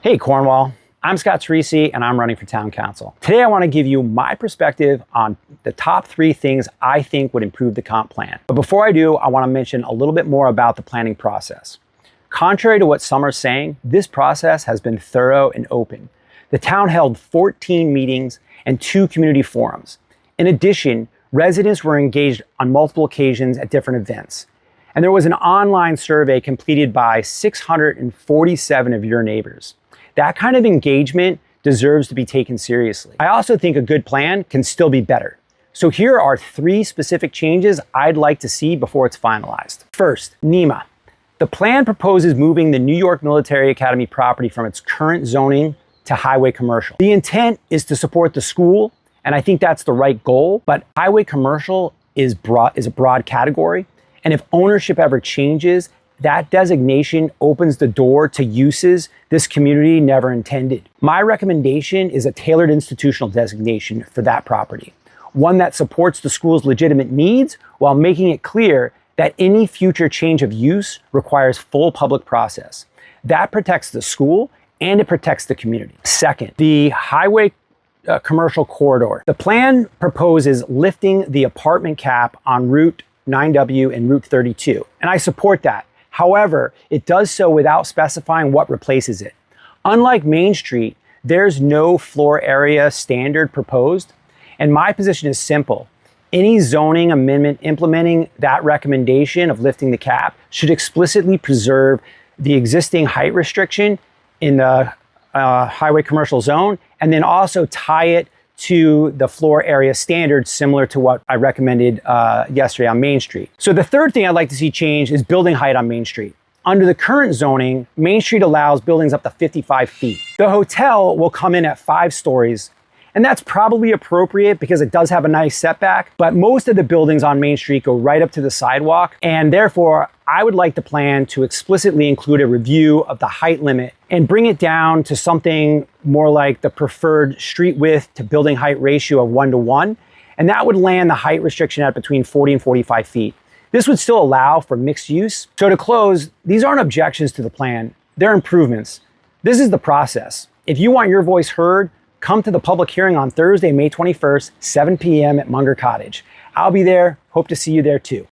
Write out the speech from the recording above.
Hey Cornwall, I'm Scott Teresi and I'm running for town council. Today I want to give you my perspective on the top 3 things I think would improve the comp plan. But before I do, I want to mention a little bit more about the planning process. Contrary to what some are saying, this process has been thorough and open. The town held 14 meetings and 2 community forums. In addition, residents were engaged on multiple occasions at different events. And there was an online survey completed by 647 of your neighbors. That kind of engagement deserves to be taken seriously. I also think a good plan can still be better. So here are 3 specific changes I'd like to see before it's finalized. First, NYMA. The plan proposes moving the New York Military Academy property from its current zoning to highway commercial. The intent is to support the school, and I think that's the right goal, but highway commercial is a broad category, and if ownership ever changes, that designation opens the door to uses this community never intended. My recommendation is a tailored institutional designation for that property, one that supports the school's legitimate needs while making it clear that any future change of use requires full public process. That protects the school and it protects the community. Second, the highway commercial corridor. The plan proposes lifting the apartment cap on Route 9W and Route 32, and I support that. However, it does so without specifying what replaces it. Unlike Main Street, there's no floor area standard proposed, and my position is simple. Any zoning amendment implementing that recommendation of lifting the cap should explicitly preserve the existing height restriction in the highway commercial zone, and then also tie it to the floor area standard similar to what I recommended yesterday on Main Street. So the third thing I'd like to see change is building height on Main Street. Under the current zoning, Main Street allows buildings up to 55 feet. The hotel will come in at 5 stories, and that's probably appropriate because it does have a nice setback, but most of the buildings on Main Street go right up to the sidewalk, and therefore I would like the plan to explicitly include a review of the height limit and bring it down to something more like the preferred street width to building height ratio of 1:1, and that would land the height restriction at between 40 and 45 feet. This would still allow for mixed use. So to close, these aren't objections to the plan, they're improvements. This is the process. If you want your voice heard, come to the public hearing on Thursday, May 21st, 7 p.m. at Munger Cottage. I'll be there, hope to see you there too.